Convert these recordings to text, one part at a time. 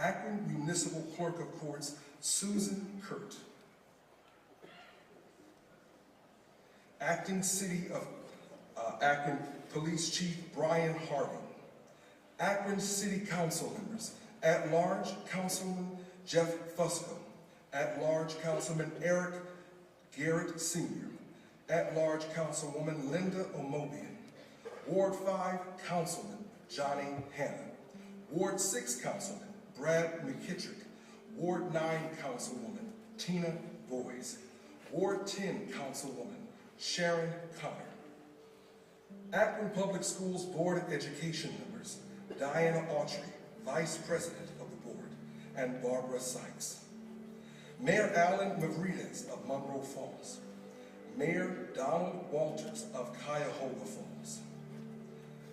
Akron Municipal Clerk of Courts, Susan Kurt. Acting City of Akron Police Chief Brian Harding. Akron City Council members, at-large Councilman Jeff Fusco, at-large Councilman Eric Garrett Sr., at-large Councilwoman Linda Omobian, Ward 5 Councilman Johnny Hanna, Ward 6 Councilman Brad McKittrick, Ward 9 Councilwoman Tina Boyes, Ward 10 Councilwoman Sharon Connor. Akron Public Schools Board of Education members, Diana Autry, Vice President of the Board, and Barbara Sykes. Mayor Alan Mavrides of Monroe Falls, Mayor Donald Walters of Cuyahoga Falls,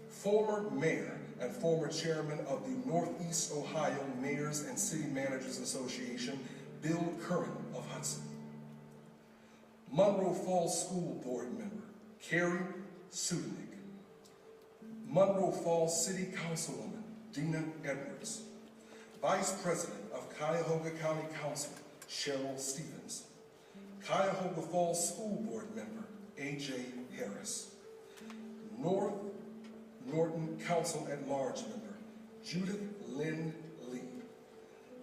former mayor and former chairman of the Northeast Ohio Mayors and City Managers Association, Bill Curran of Hudson, Monroe Falls School Board member, Carrie Sudanik, Monroe Falls City Councilwoman, Dina Edwards, Vice President of Cuyahoga County Council, Cheryl Stevens, Cuyahoga Falls School Board member, A.J. Harris, North Norton Council at Large member, Judith Lynn Lee.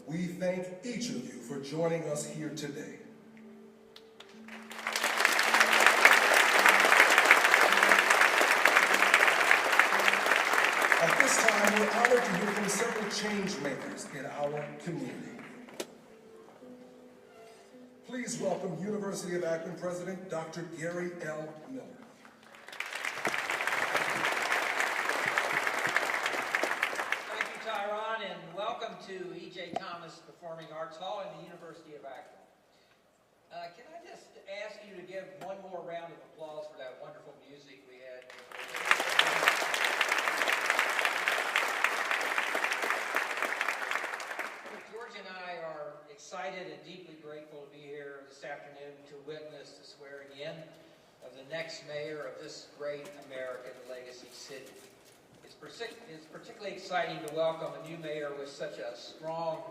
We thank each of you for joining us here today. At this time, we're honored to hear from several change makers in our community. Please welcome University of Akron President Dr. Gary L. Miller. Thank you, Tyron, and welcome to E.J. Thomas Performing Arts Hall in the University of Akron. Can I just ask you to give one more round of applause for that wonderful music we had? George and I are excited and deeply grateful to be here this afternoon to witness the swearing in of the next mayor of this great American legacy city. It's particularly exciting to welcome a new mayor with such a strong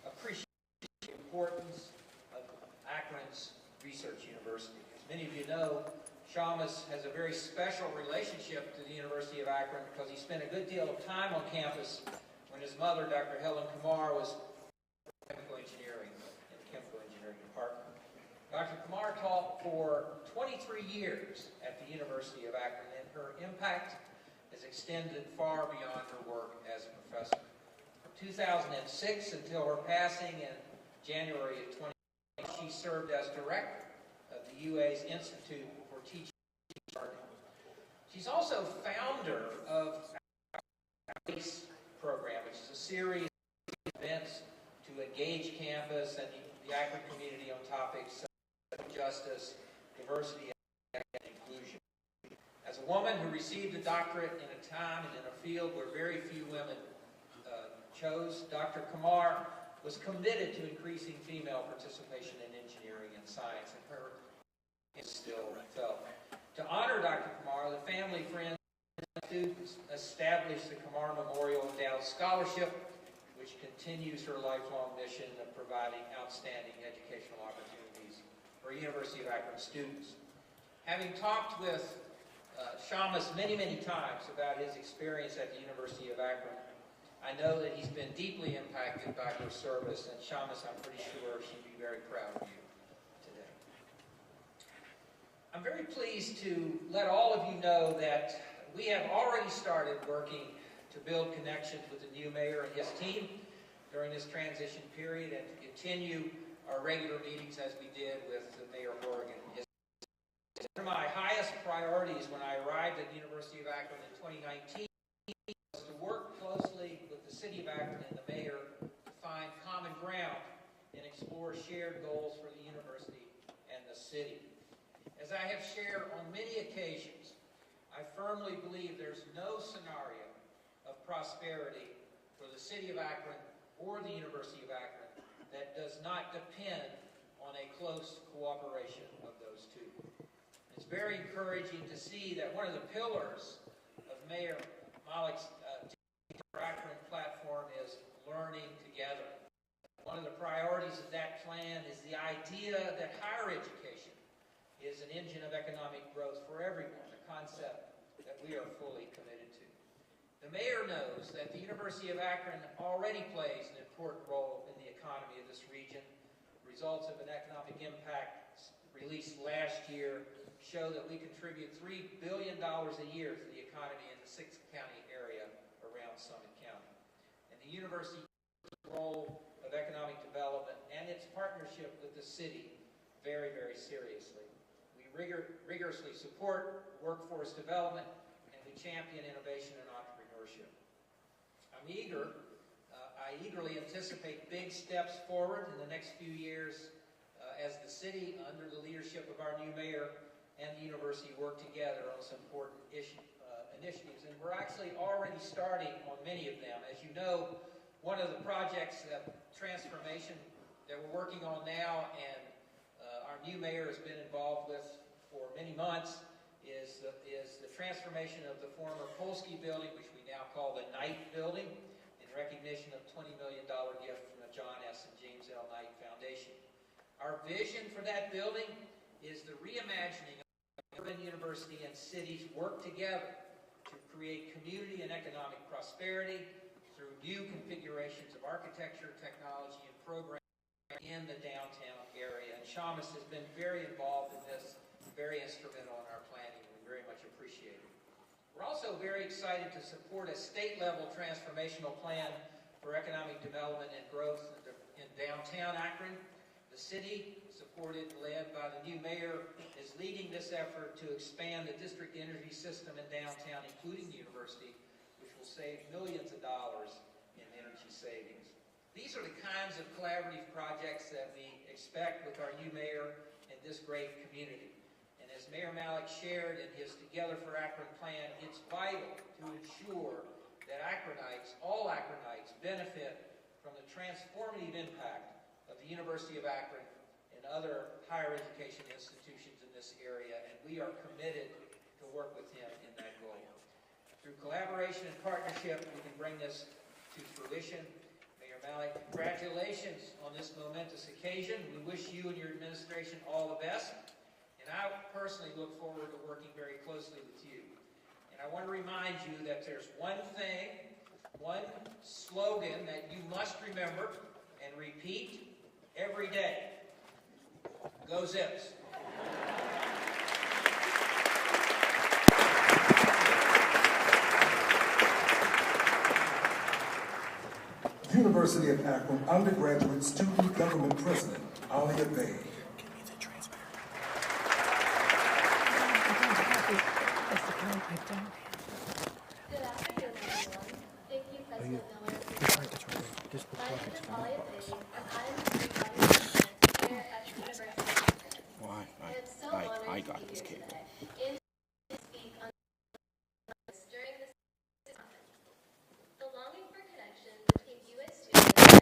appreciation of the importance of Akron's Research University. As many of you know, Shammas has a very special relationship to the University of Akron because he spent a good deal of time on campus when his mother, Dr. Helen Kumar, was chemical engineering in the chemical engineering department. Dr. Kumar taught for 23 years at the University of Akron, and her impact has extended far beyond her work as a professor. From 2006 until her passing in January of 2020, she served as director of the UA's Institute for Teaching and Learning. She's also founder of ACE program, which is a series of events to engage campus and the Akron community on topics such as justice, diversity, and inclusion. As a woman who received a doctorate in a time and in a field where very few women chose, Dr. Kumar was committed to increasing female participation in engineering and science, and her is still felt. To honor Dr. Kumar, the family, friends, and students established the Kumar Memorial Endowed Scholarship, which continues her lifelong mission of providing outstanding educational opportunities for University of Akron students. Having talked with Shammas many, many times about his experience at the University of Akron, I know that he's been deeply impacted by her service, and Shammas, I'm pretty sure she'd be very proud of you today. I'm very pleased to let all of you know that we have already started working to build connections with the new mayor and his team during this transition period, and to continue our regular meetings as we did with the Mayor Horrigan. One of my highest priorities when I arrived at the University of Akron in 2019 was to work closely with the City of Akron and the Mayor to find common ground and explore shared goals for the university and the city. As I have shared on many occasions, I firmly believe there's no scenario of prosperity for the City of Akron or the University of Akron that does not depend on a close cooperation of those two. It's very encouraging to see that one of the pillars of Mayor Malik's Akron platform is learning together. One of the priorities of that plan is the idea that higher education is an engine of economic growth for everyone, a concept that we are fully committed to. The mayor knows that the University of Akron already plays an important role in the economy of this region. Results of an economic impact released last year show that we contribute $3 billion a year to the economy in the 6-county area around Summit County. And the university's role of economic development and its partnership with the city very, very seriously. We rigorously support workforce development, and we champion innovation and entrepreneurship. I eagerly anticipate big steps forward in the next few years as the city, under the leadership of our new mayor, and the university work together on some important initiatives. And we're actually already starting on many of them. As you know, one of the projects of transformation that we're working on now, and our new mayor has been involved with for many months, is the transformation of the former Polsky building, which we now call the Knight building, in recognition of $20 million gift from the John S. and James L. Knight Foundation. Our vision for that building is the reimagining of urban university and cities work together to create community and economic prosperity through new configurations of architecture, technology, and programming in the downtown area. And Shammas has been very involved in this, very instrumental in our planning. We very much appreciate it. We're also very excited to support a state-level transformational plan for economic development and growth in downtown Akron. The city, supported and led by the new mayor, is leading this effort to expand the district energy system in downtown, including the university, which will save millions of dollars in energy savings. These are the kinds of collaborative projects that we expect with our new mayor and this great community. And as Mayor Malik shared in his Together for Akron plan, it's vital to ensure that Akronites, all Akronites, benefit from the transformative impact of the University of Akron and other higher education institutions in this area, and we are committed to work with him in that goal. Through collaboration and partnership, we can bring this to fruition. Mayor Malik, congratulations on this momentous occasion. We wish you and your administration all the best, and I personally look forward to working very closely with you. And I want to remind you that there's one thing, one slogan that you must remember and repeat every day. Go Zips. University of Akron undergraduate student government president, Alia Bay. Good afternoon, everyone. Thank you, President Miller. My name is Alia Bay, and I am the Student Body President here at the University of Akron. I am so honored to be here today and to speak on during this conference. The longing for connection between UA students and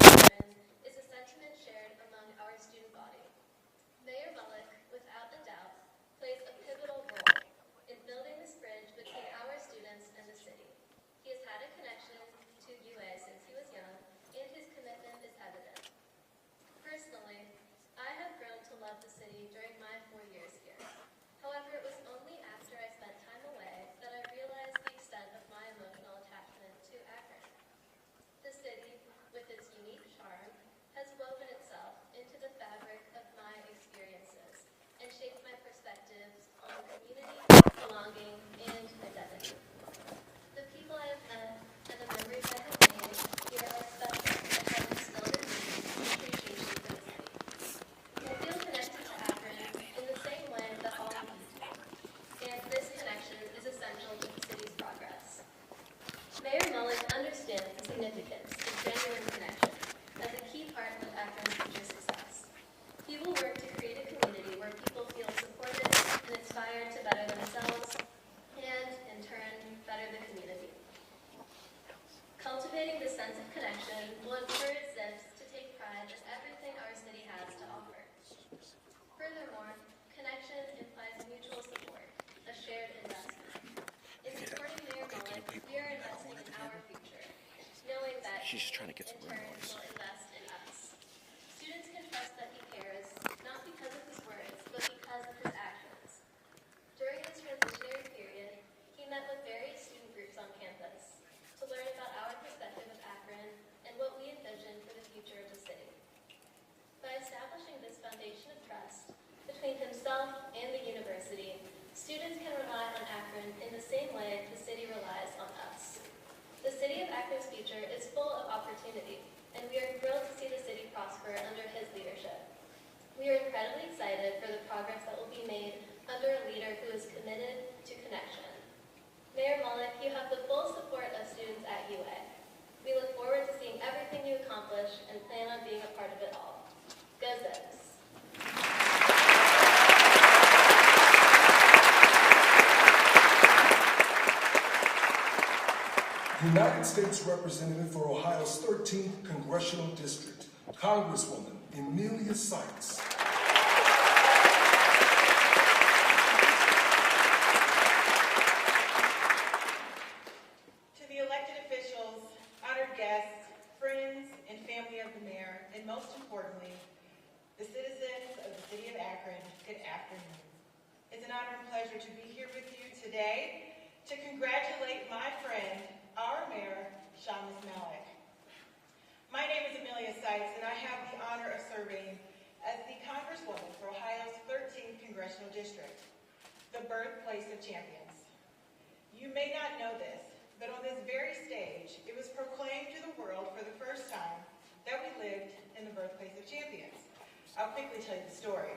Akron is a sentiment shared among our student body. Mayor Malik, without a doubt, plays a pivotal role in building this bridge between our students and the city. He has had a connection to UA since he was young, and his commitment is evident. Personally, I have grown to love the city during my 4 years here. However, it was only after I spent time away that I realized the extent of my emotional attachment to Akron. The city, with its unique charm, has woven itself into the fabric of my experiences and shaped my perspectives on community, belonging, and identity. The people I have met and the memories I have made here are special and have instilled in me an appreciation for the city. I feel connected to Akron She's just trying to get some in room turn, noise. will invest in us. Students can trust that he cares, not because of his words, but because of his actions. During this transitionary period, he met with various student groups on campus to learn about our perspective of Akron and what we envision for the future of the city. By establishing this foundation of trust between himself and the university, students can rely on Akron in the same way the city relies on us. The city of Akron's future is full of opportunity, and we are thrilled to see the city prosper under his leadership. We are incredibly excited for the progress that will be made under a leader who is committed to connection. Mayor Malik, you have the full support of students at UA. We look forward to seeing everything you accomplish and plan on being a part of it all. Go Zips! United States Representative for Ohio's 13th Congressional District, Congresswoman Emilia Sykes. To the elected officials, honored guests, friends, and family of the mayor, and most importantly, the citizens of the city of Akron, good afternoon. It's an honor and pleasure to be here with you today to congratulate my friend, our mayor, Shammas Malik. My name is Emilia Sykes, and I have the honor of serving as the Congresswoman for Ohio's 13th Congressional District, the birthplace of champions. You may not know this, but on this very stage, it was proclaimed to the world for the first time that we lived in the birthplace of champions. I'll quickly tell you the story.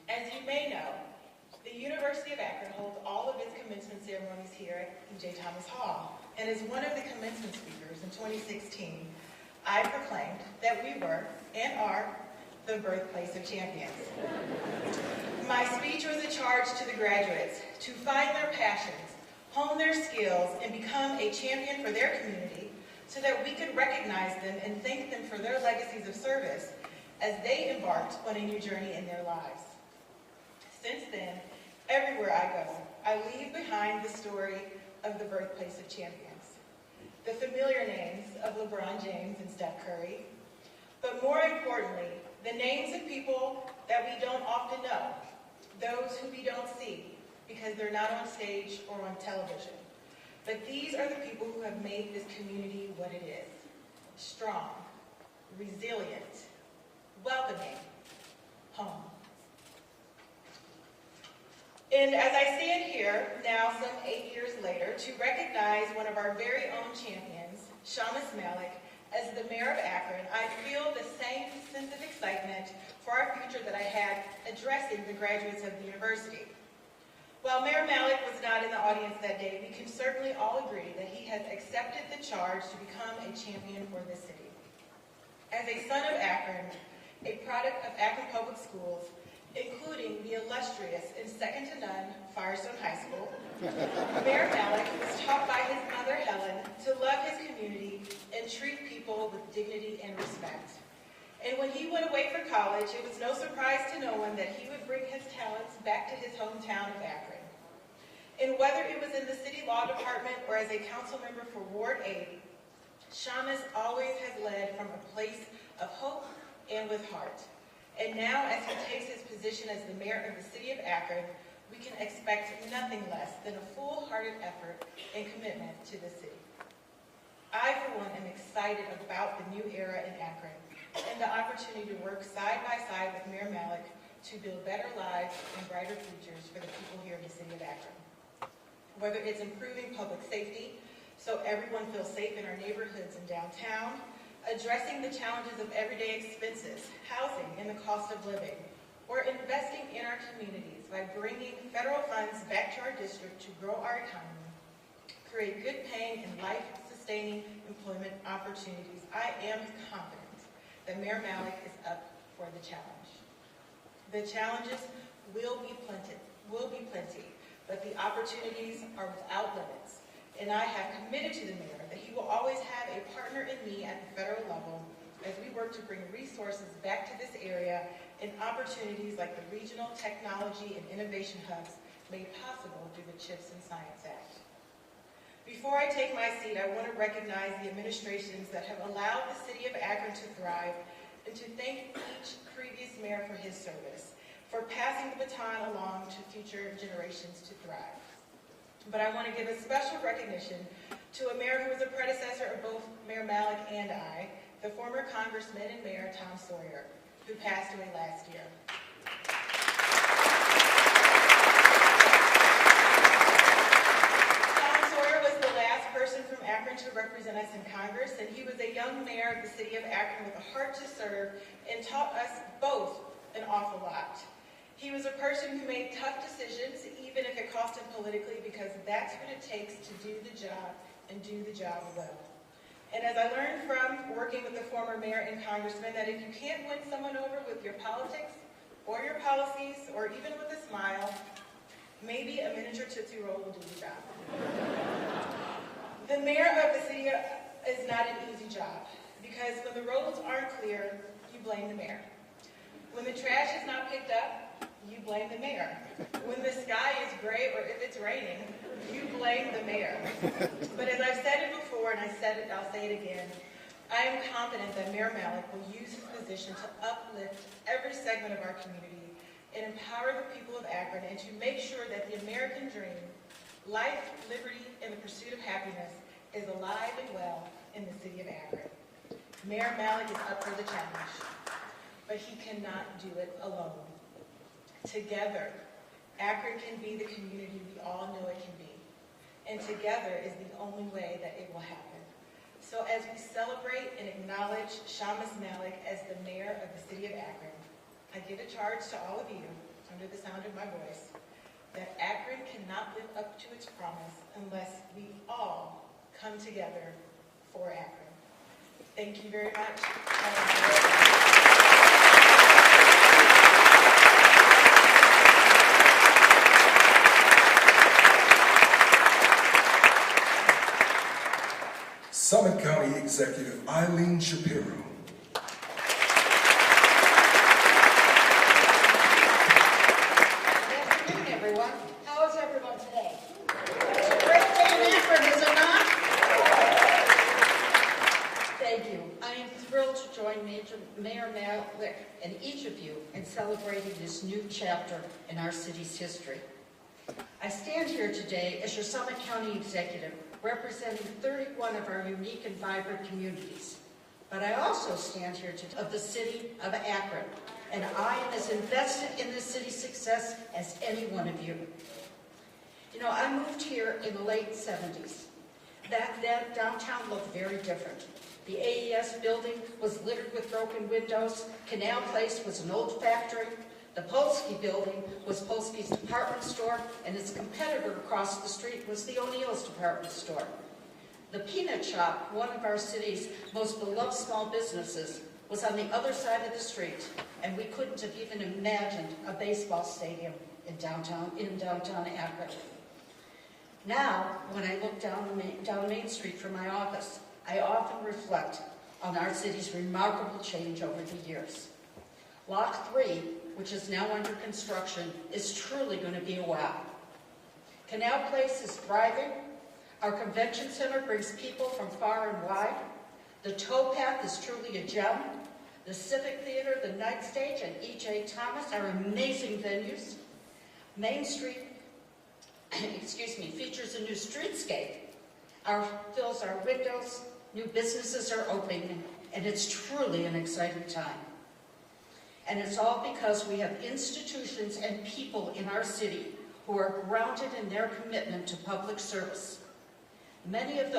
As you may know, the University of Akron holds all of its commencement ceremonies here at E.J. Thomas Hall. And as one of the commencement speakers in 2016, I proclaimed that we were and are the birthplace of champions. My speech was a charge to the graduates to find their passions, hone their skills, and become a champion for their community so that we could recognize them and thank them for their legacies of service as they embarked on a new journey in their lives. Since then, everywhere I go, I leave behind the story of the birthplace of champions. The familiar names of LeBron James and Steph Curry, but more importantly, the names of people that we don't often know, those who we don't see because they're not on stage or on television. But these are the people who have made this community what it is: strong, resilient, welcoming, home. And as I stand here, now some 8 years later, to recognize one of our very own champions, Shammas Malik, as the mayor of Akron, I feel the same sense of excitement for our future that I had addressing the graduates of the university. While Mayor Malik was not in the audience that day, we can certainly all agree that he has accepted the charge to become a champion for this city. As a son of Akron, a product of Akron Public Schools, including the illustrious and second-to-none Firestone High School, Mayor Malik was taught by his mother, Helen, to love his community and treat people with dignity and respect. And when he went away for college, it was no surprise to no one that he would bring his talents back to his hometown of Akron. And whether it was in the city law department or as a council member for Ward 8, Shammas always has led from a place of hope and with heart. And now, as he takes his position as the mayor of the city of Akron, we can expect nothing less than a full-hearted effort and commitment to the city. I, for one, am excited about the new era in Akron and the opportunity to work side by side with Mayor Malik to build better lives and brighter futures for the people here in the city of Akron. Whether it's improving public safety so everyone feels safe in our neighborhoods and downtown, addressing the challenges of everyday expenses, housing, and the cost of living, or investing in our communities by bringing federal funds back to our district to grow our economy, create good paying and life-sustaining employment opportunities, I am confident that Mayor Malik is up for the challenge. The challenges will be plenty, but the opportunities are without limits. And I have committed to the mayor that he will always have a partner in me at the federal level as we work to bring resources back to this area and opportunities like the Regional Technology and Innovation Hubs made possible through the CHIPS and Science Act. Before I take my seat, I want to recognize the administrations that have allowed the city of Akron to thrive, and to thank each previous mayor for his service, for passing the baton along to future generations to thrive. But I want to give a special recognition to a mayor who was a predecessor of both Mayor Malik and I, the former Congressman and Mayor Tom Sawyer, who passed away last year. From Akron to represent us in Congress, and he was a young mayor of the city of Akron with a heart to serve and taught us both an awful lot. He was a person who made tough decisions, even if it cost him politically, because that's what it takes to do the job and do the job well. And as I learned from working with the former mayor and congressman, that if you can't win someone over with your politics or your policies or even with a smile, maybe a miniature Tootsie Roll will do the job. The mayor of the city is not an easy job, because when the roads aren't clear, you blame the mayor. When the trash is not picked up, you blame the mayor. When the sky is gray or if it's raining, you blame the mayor. But as I've said it before, and I'll say it again, I am confident that Mayor Malik will use his position to uplift every segment of our community and empower the people of Akron, and to make sure that the American dream, life, liberty, and the pursuit of happiness, is alive and well in the city of Akron. Mayor Malik is up for the challenge, but he cannot do it alone. Together, Akron can be the community we all know it can be, and together is the only way that it will happen. So as we celebrate and acknowledge Shammas Malik as the mayor of the city of Akron, I give a charge to all of you, under the sound of my voice, that Akron cannot live up to its promise unless we all come together for Akron. Thank you very much. Summit County Executive Eileen Shapiro. Mayor Malik and each of you in celebrating this new chapter in our city's history. I stand here today as your Summit County Executive, representing 31 of our unique and vibrant communities. But I also stand here today of the city of Akron, and I am as invested in this city's success as any one of you. You know, I moved here in the late 70s. Back then, downtown looked very different. The AES building was littered with broken windows. Canal Place was an old factory. The Polsky building was Polsky's department store, and its competitor across the street was the O'Neill's department store. The Peanut Shop, one of our city's most beloved small businesses, was on the other side of the street, and we couldn't have even imagined a baseball stadium in downtown Akron. Now, when I look down Main Street from my office, I often reflect on our city's remarkable change over the years. Lock 3, which is now under construction, is truly going to be a wow. Canal Place is thriving. Our convention center brings people from far and wide. The towpath is truly a gem. The Civic Theater, the Night Stage, and E.J. Thomas are amazing venues. Main Street, features a new streetscape. Fills our windows. New businesses are opening, and it's truly an exciting time. And it's all because we have institutions and people in our city who are grounded in their commitment to public service. Many of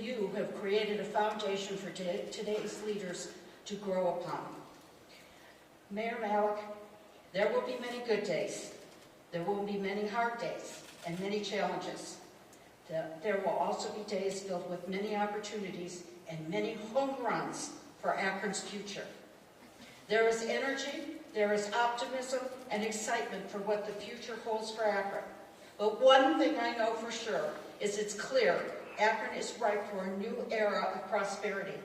you have created a foundation for today's leaders to grow upon. Mayor Malik, there will be many good days. There will be many hard days and many challenges. There will also be days filled with many opportunities and many home runs for Akron's future. There is energy, there is optimism, and excitement for what the future holds for Akron. But one thing I know for sure is it's clear Akron is ripe for a new era of prosperity.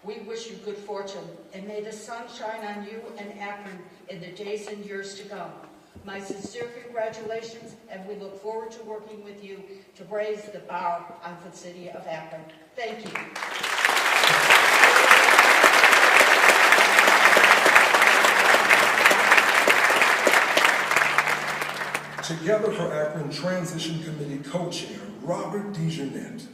We wish you good fortune, and may the sun shine on you and Akron in the days and years to come. My sincere congratulations, and we look forward to working with you to raise the bar on the city of Akron. Thank you. Together for Akron Transition Committee Co-Chair, Robert DeJeanette.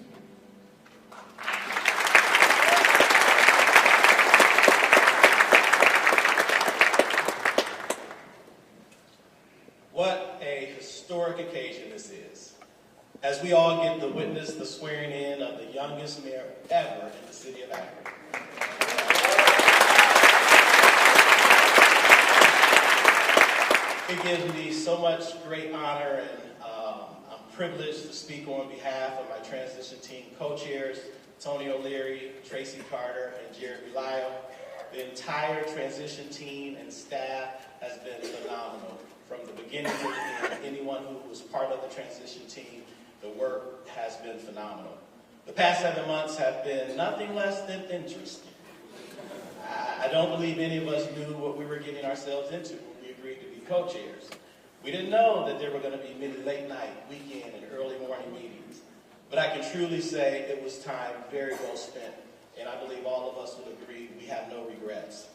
What a historic occasion this is, as we all get to witness the swearing in of the youngest mayor ever in the city of Akron. It gives me so much great honor, and I'm privileged to speak on behalf of my transition team co-chairs, Tony O'Leary, Tracy Carter, and Jared Relial. The entire transition team and staff has been phenomenal. From the beginning to the end, anyone who was part of the transition team, the work has been phenomenal. The past 7 months have been nothing less than interesting. I don't believe any of us knew what we were getting ourselves into when we agreed to be co-chairs. We didn't know that there were going to be many late night, weekend, and early morning meetings. But I can truly say it was time very well spent, and I believe all of us would agree we have no regrets.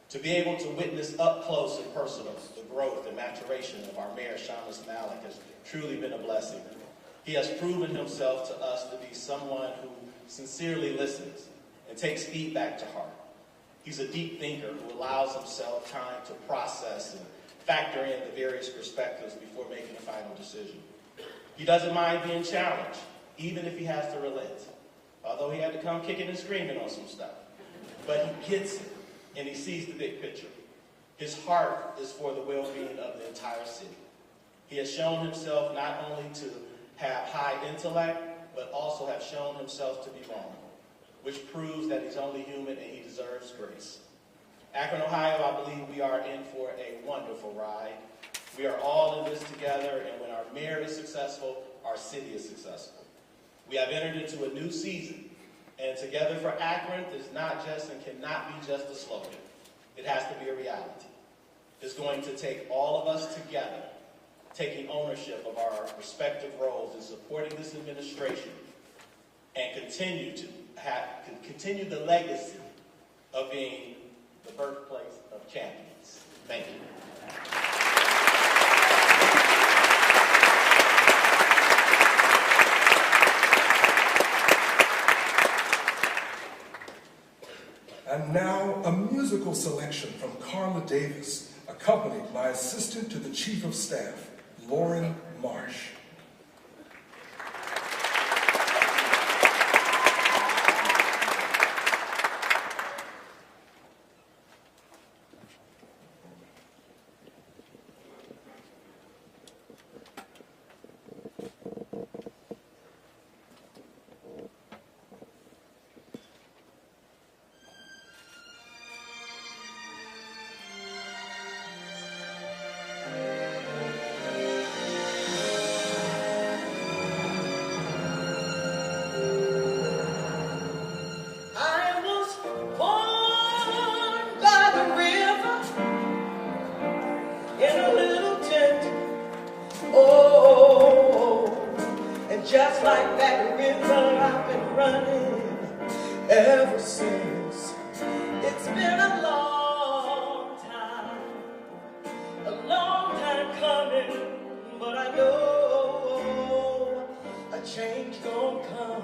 To be able to witness up close and personal the growth and maturation of our Mayor Shammas Malik has truly been a blessing. He has proven himself to us to be someone who sincerely listens and takes feedback to heart. He's a deep thinker who allows himself time to process and factor in the various perspectives before making a final decision. He doesn't mind being challenged, even if he has to relent, although he had to come kicking and screaming on some stuff. But he gets it, and he sees the big picture. His heart is for the well-being of the entire city. He has shown himself not only to have high intellect, but also have shown himself to be vulnerable, which proves that he's only human and he deserves grace. Akron, Ohio, I believe we are in for a wonderful ride. We are all in this together, and when our mayor is successful, our city is successful. We have entered into a new season, and Together for Akron is not just and cannot be just a slogan. It has to be a reality. It's going to take all of us together, taking ownership of our respective roles in supporting this administration, and continue the legacy of being the birthplace of champions. Thank you. And now, a musical selection from Carla Davis, accompanied by Assistant to the Chief of Staff, Lauren Marsh. Just like that river, I've been running ever since. It's been a long time coming, but I know a change gonna come.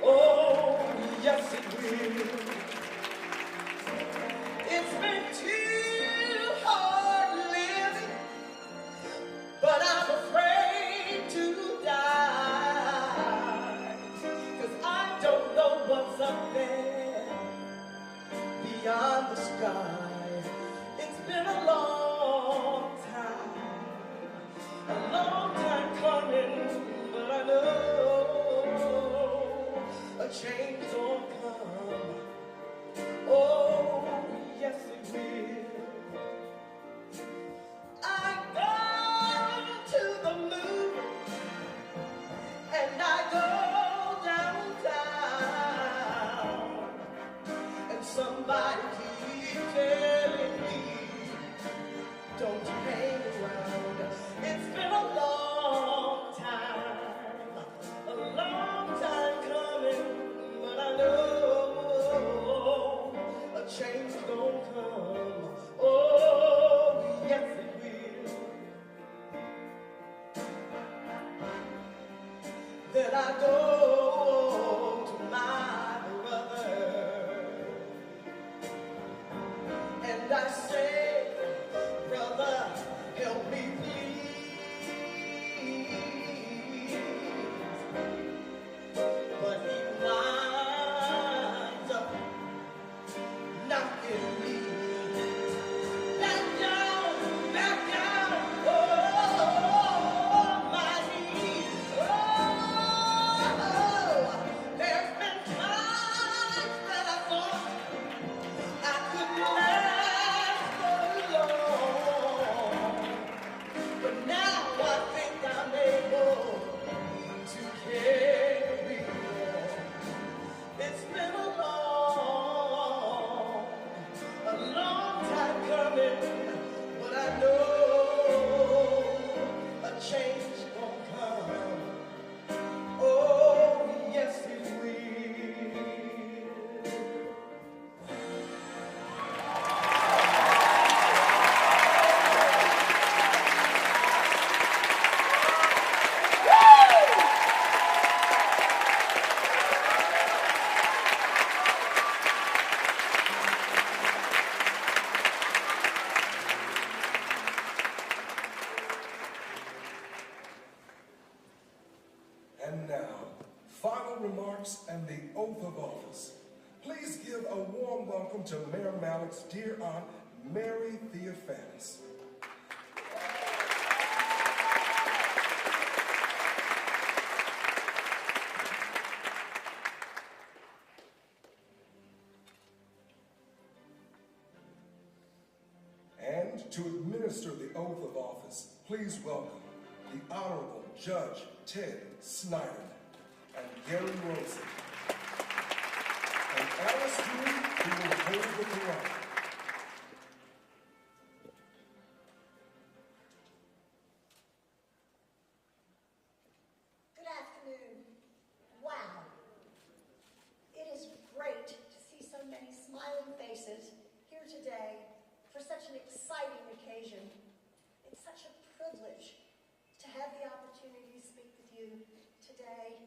Oh, yes it will. It's been too hard living, but I'm afraid to die, 'cause I don't know what's up there beyond the sky. It's been a long time coming, but I know a change gonna come. Oh, yes it will. I go to the moon and I go downtown, and somebody keeps telling me, don't you pay and I say, brother, help me please. But he winds up knocking me back down, oh, my knees. Oh, there's been times that I thought I couldn't last so long, but now I think I'm able to carry on. It's been a long time coming, but I know a change gonna come. Oh, yes it will. And now, final remarks and the oath of office. Please give a warm welcome to Mayor Malik's dear aunt, Mary Theophanis. And to administer the oath of office, please welcome the Honorable Judge Ted Snyder and Gary Rosen, and Alice Dewey, who will hold the Quran. Good afternoon. Wow. It is great to see so many smiling faces here today for such an exciting occasion. It's such a privilege to have the opportunity to speak with you today.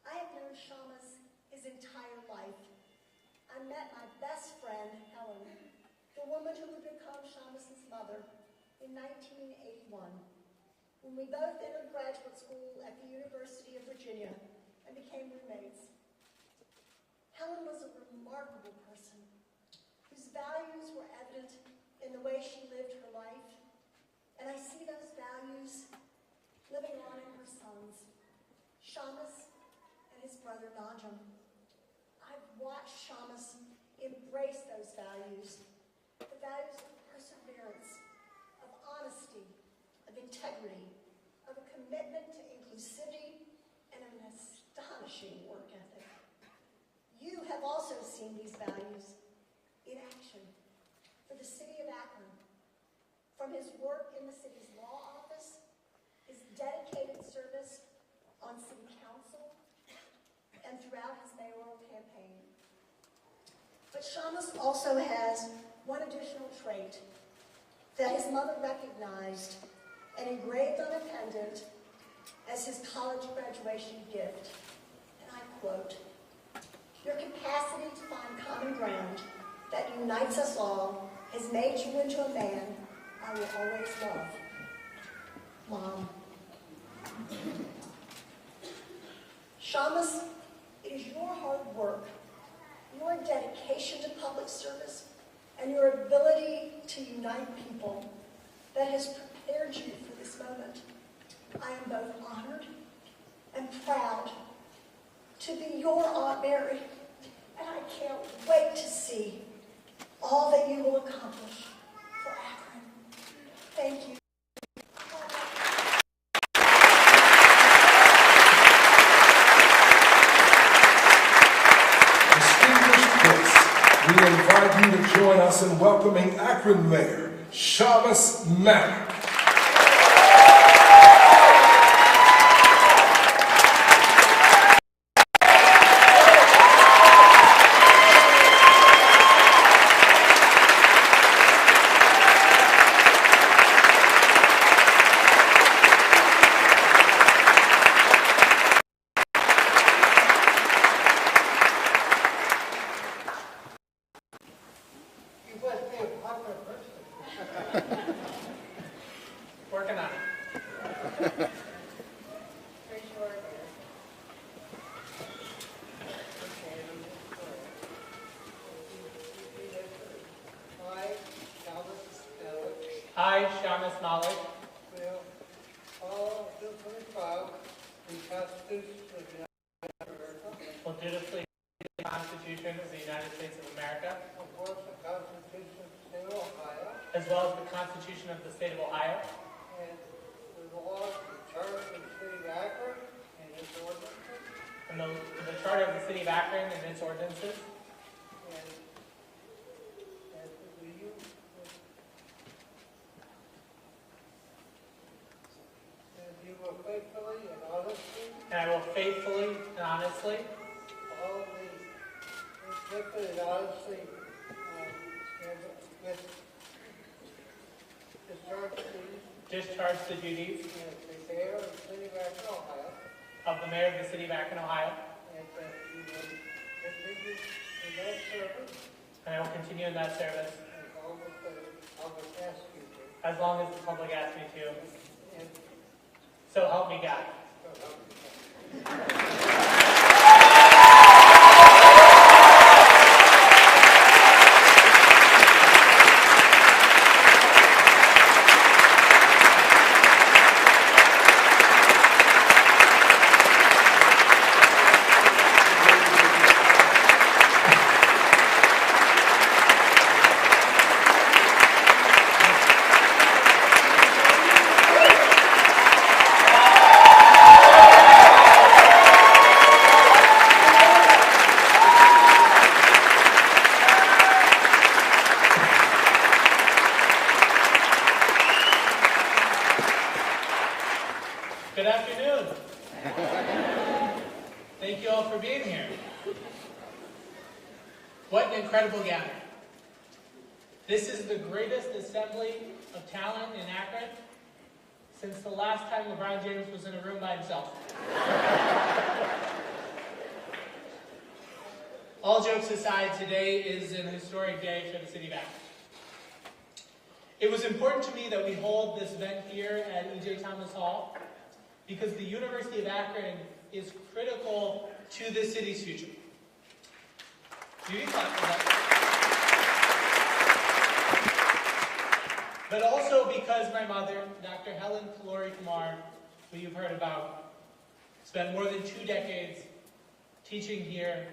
I have known Shammas his entire life. I met my best friend, Helen, the woman who would become Shammas' mother, in 1981, when we both entered graduate school at the University of Virginia and became roommates. Helen was a remarkable person whose values were evident in the way she lived her life, and I see those values living on in her sons, Shammas and his brother Najam. I've watched Shammas embrace those values, the values of perseverance, of honesty, of integrity, of a commitment to inclusivity, and an astonishing work ethic. You have also seen these values in action for the city of Akron, from his work in the city's law office, his dedicated service on city council, and throughout his mayoral campaign. But Shammas also has one additional trait that his mother recognized and engraved on a pendant as his college graduation gift. And I quote, "Your capacity to find common ground that unites us all has made you into a man I will always love." Mom. Shammas, it is your hard work, your dedication to public service, and your ability to unite people that has prepared you for this moment. I am both honored and proud to be your Aunt Mary, and I can't wait to see all that you will accomplish for Akron. Thank you. Distinguished guests, we invite you to join us in welcoming Akron Mayor Shammas Malik. You must be a partner. I, Shammas Malik, will follow dutifully follow the Constitution of the United States of America, will dutifully the Constitution of the United States of America, as well as the Constitution of the State of Ohio, as well as the Constitution of the State of Ohio, and the laws and charter of the City of Akron and its ordinances, and the Charter of the City of Akron and its ordinances, and you will faithfully and honestly and I will faithfully and honestly follow and honestly and with discharge the duties as the mayor of the City of Akron, Ohio, of the Mayor of the City of Akron, Ohio, and that you will continue in that service and I will continue in that service as long as the public asks as long as the public asks you to. me to. And So help me God. so help me God. Good afternoon. Thank you all for being here. What an incredible gathering. This is the greatest assembly of talent in Akron since the last time LeBron James was in a room by himself. All jokes aside, today is an historic day for the city of Akron. It was important to me that we hold this event here at E.J. Thomas Hall because the University of Akron is critical to the city's future. You can clap for that. But also because my mother, Dr. Helen Kalori Kumar, who you've heard about, spent more than 2 decades teaching here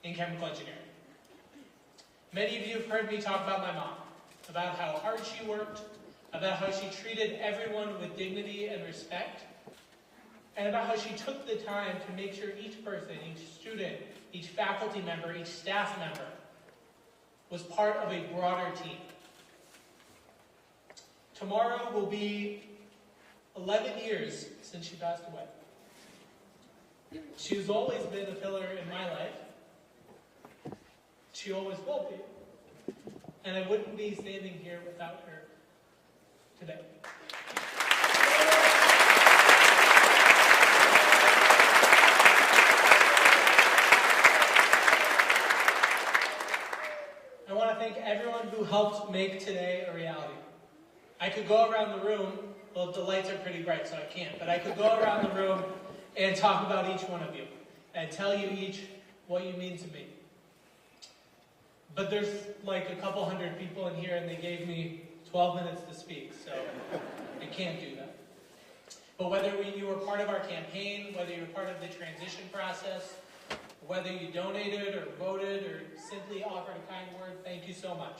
in chemical engineering. Many of you have heard me talk about my mom, about how hard she worked, about how she treated everyone with dignity and respect, and about how she took the time to make sure each person, each student, each faculty member, each staff member was part of a broader team. Tomorrow will be 11 years since she passed away. She's always been a pillar in my life. She always will be. And I wouldn't be standing here without her today. I want to thank everyone who helped make today a reality. I could go around the room, well, the lights are pretty bright, so I can't, but I could go around the room and talk about each one of you and tell you each what you mean to me. But there's like a couple hundred people in here and they gave me 12 minutes to speak, so I can't do that. But whether you were part of our campaign, whether you were part of the transition process, whether you donated or voted or simply offered a kind word, thank you so much.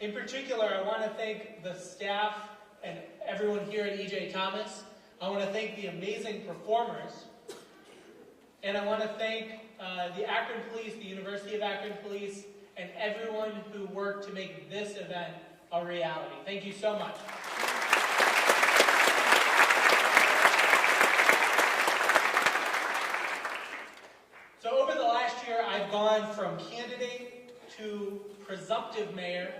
In particular, I want to thank the staff and everyone here at E.J. Thomas. I want to thank the amazing performers. And I want to thank the Akron Police, the University of Akron Police, and everyone who worked to make this event a reality. Thank you so much. So over the last year, I've gone from candidate to presumptive mayor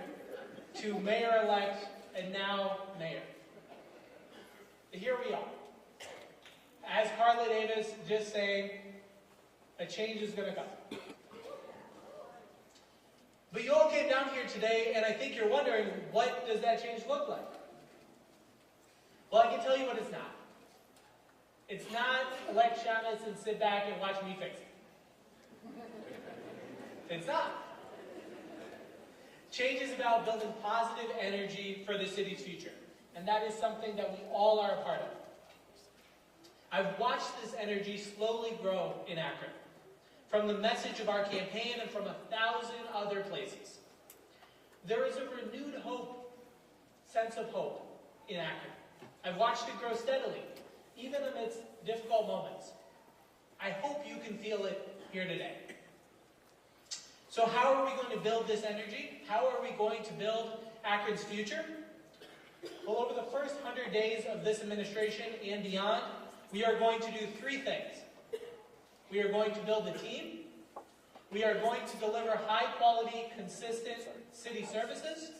to mayor-elect and now mayor. But here we are. As Carla Davis just saying, a change is going to come. But you all came down here today, and I think you're wondering, what does that change look like? Well, I can tell you what it's not. It's not elect Shammas and sit back and watch me fix it. It's not. Change is about building positive energy for the city's future, and that is something that we all are a part of. I've watched this energy slowly grow in Akron, from the message of our campaign and from 1,000 other places. There is a renewed sense of hope in Akron. I've watched it grow steadily, even amidst difficult moments. I hope you can feel it here today. So how are we going to build this energy? How are we going to build Akron's future? Well, over the first 100 days of this administration and beyond, we are going to do 3 things. We are going to build a team. We are going to deliver high-quality, consistent city services.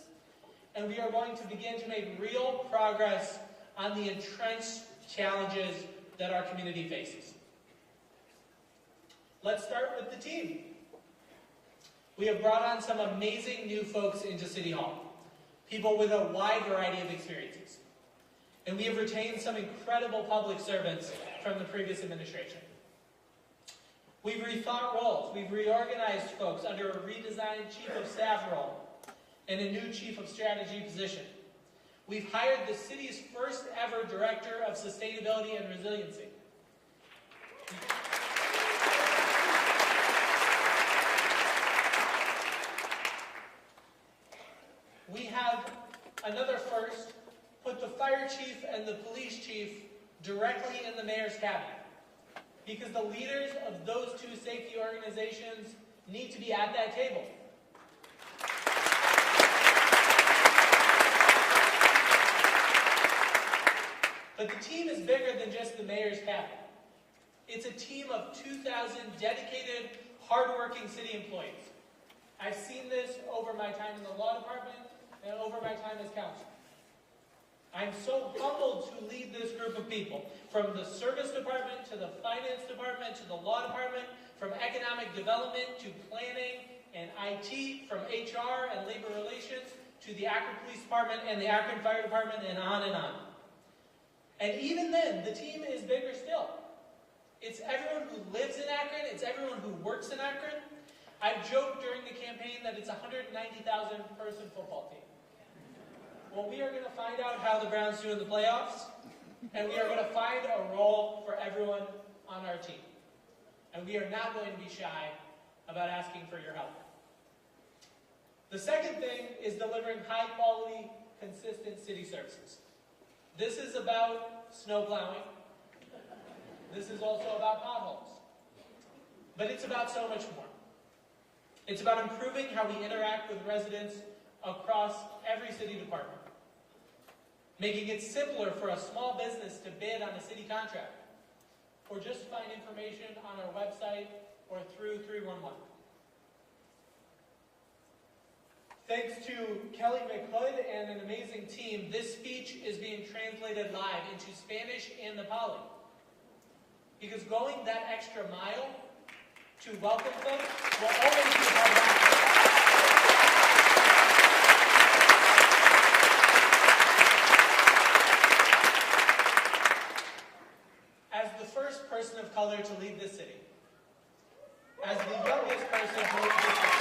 And we are going to begin to make real progress on the entrenched challenges that our community faces. Let's start with the team. We have brought on some amazing new folks into City Hall, people with a wide variety of experiences. And we have retained some incredible public servants from the previous administration. We've rethought roles. We've reorganized folks under a redesigned Chief of Staff role and a new Chief of Strategy position. We've hired the city's first ever Director of Sustainability and Resiliency. We have another first, put the fire chief and the police chief directly in the mayor's cabinet, because the leaders of those 2 safety organizations need to be at that table. But the team is bigger than just the mayor's cabinet. It's a team of 2,000 dedicated, hardworking city employees. I've seen this over my time in the law department and over my time as council. I'm so humbled to lead this group of people, from the service department to the finance department to the law department, from economic development to planning and IT, from HR and labor relations to the Akron Police Department and the Akron Fire Department, and on and on. And even then, the team is bigger still. It's everyone who lives in Akron, it's everyone who works in Akron. I've joked during the campaign that it's a 190,000 person football team. Well, we are going to find out how the Browns do in the playoffs, and we are going to find a role for everyone on our team. And we are not going to be shy about asking for your help. The second thing is delivering high-quality, consistent city services. This is about snow plowing. This is also about potholes. But it's about so much more. It's about improving how we interact with residents across every city department. Making it simpler for a small business to bid on a city contract, or just find information on our website or through 311. Thanks to Kelly McHood and an amazing team, this speech is being translated live into Spanish and Nepali. Because going that extra mile to welcome folks will always be part of Akron. As the first person of color to lead this city, as the youngest person to lead this city,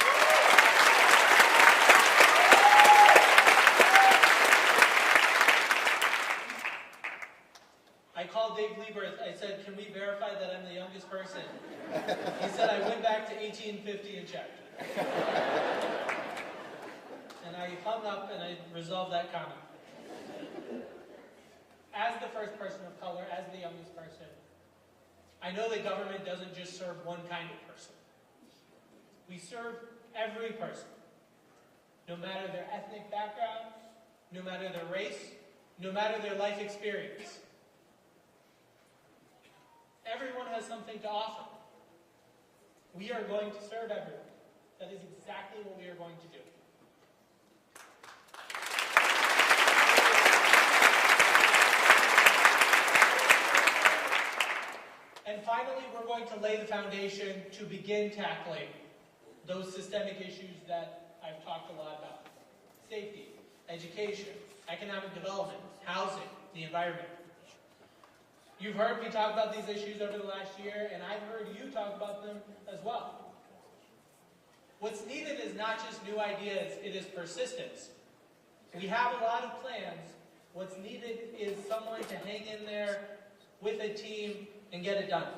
I called Dave Lieber, I said, can we verify that I'm the youngest person? He said, I went back to 1850 and checked. And I hung up and I resolved that comment. As the first person of color, as the youngest person, I know that government doesn't just serve one kind of person. We serve every person, no matter their ethnic background, no matter their race, no matter their life experience. Everyone has something to offer. We are going to serve everyone. That is exactly what we are going to do. And finally, we're going to lay the foundation to begin tackling those systemic issues that I've talked a lot about. Safety, education, economic development, housing, the environment. You've heard me talk about these issues over the last year, and I've heard you talk about them as well. What's needed is is not just new ideas, it is persistence. We have a lot of plans. What's needed is someone to hang in there with a team and get it done.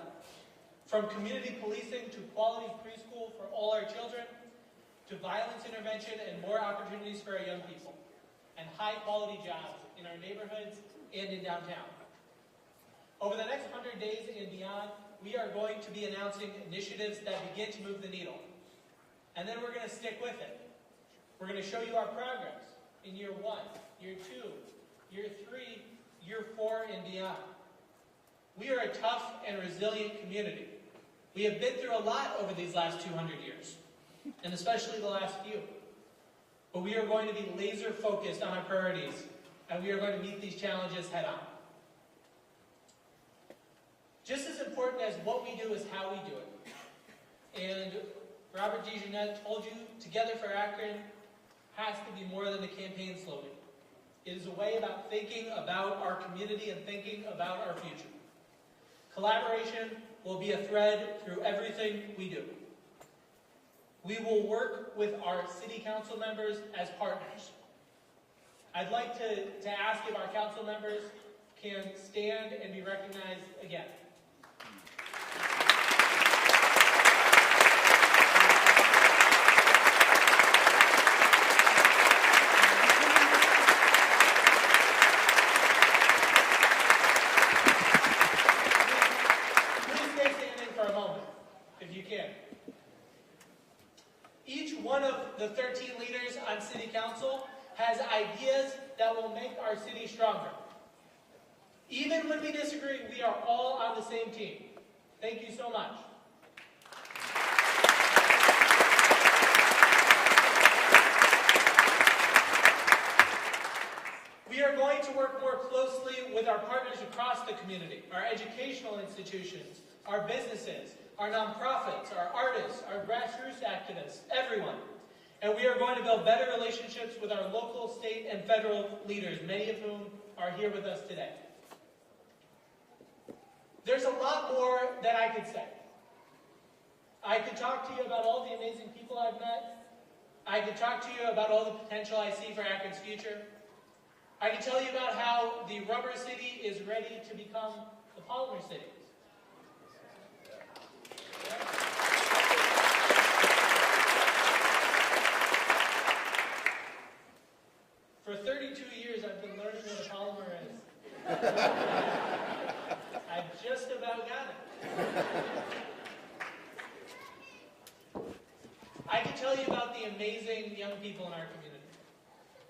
From community policing to quality preschool for all our children, to violence intervention and more opportunities for our young people, and high-quality jobs in our neighborhoods and in downtown. Over the next 100 days and beyond, we are going to be announcing initiatives that begin to move the needle. And then we're going to stick with it. We're going to show you our progress in year 1, year 2, year 3, year 4, and beyond. We are a tough and resilient community. We have been through a lot over these last 200 years, and especially the last few. But we are going to be laser focused on our priorities, and we are going to meet these challenges head on. Just as important as what we do is how we do it. And Robert DeJeanette told you, Together for Akron has to be more than a campaign slogan. It is a way about thinking about our community and thinking about our future. Collaboration will be a thread through everything we do. We will work with our city council members as partners. I'd like to ask if our council members can stand and be recognized again. Please stay standing for a moment, if you can. Each one of the 13 leaders on city council has ideas that will make our city stronger. Even when we disagree, we are all on the same team. Thank you so much. We are going to work more closely with our partners across the community, our educational institutions, our businesses, our nonprofits, our artists, our grassroots activists, everyone. And we are going to build better relationships with our local, state, and federal leaders, many of whom are here with us today. There's a lot more that I could say. I could talk to you about all the amazing people I've met. I could talk to you about all the potential I see for Akron's future. I can tell you about how the rubber city is ready to become the polymer city. For 32 years, I've been learning what a polymer is. I just about got it. I can tell you about the amazing young people in our community,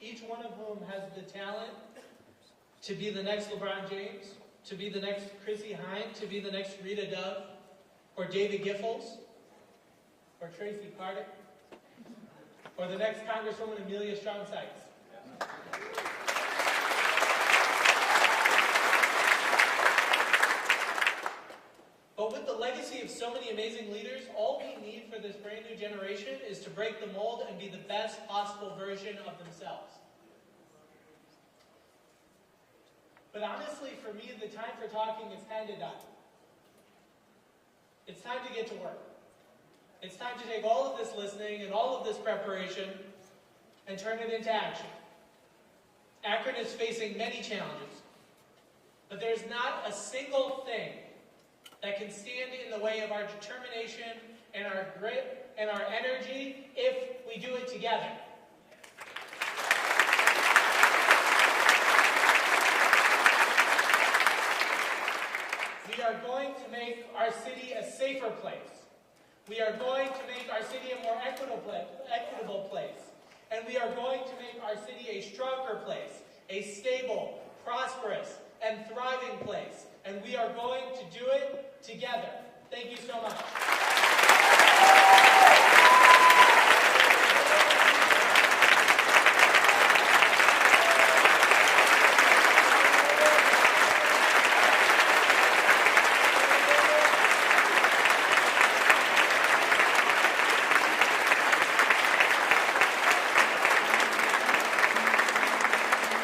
each one of whom has the talent to be the next LeBron James, to be the next Chrissy Hine, to be the next Rita Dove, or David Giffords, or Tracy Carter, or the next Congresswoman Amelia Strong-Sykes. But with the legacy of so many amazing leaders, all we need for this brand new generation is to break the mold and be the best possible version of themselves. But honestly, for me, the time for talking is kind of done. It's time to get to work. It's time to take all of this listening and all of this preparation and turn it into action. Akron is facing many challenges, but there's not a single thing that can stand in the way of our determination and our grit and our energy if we do it together. We are going to make our city a safer place. We are going to make our city a more equitable place. And we are going to make our city a stronger place, a stable, prosperous, and thriving place. And we are going to do it together. Thank you so much.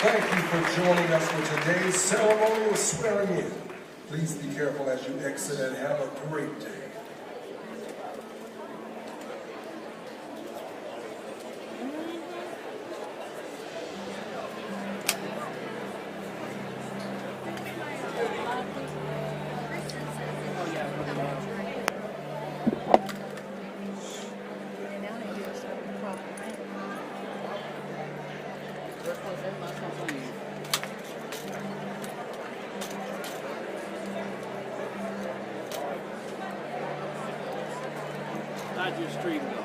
Thank you for joining us for today's ceremonial swearing in. Please be careful as you exit and have a great day. Not your street.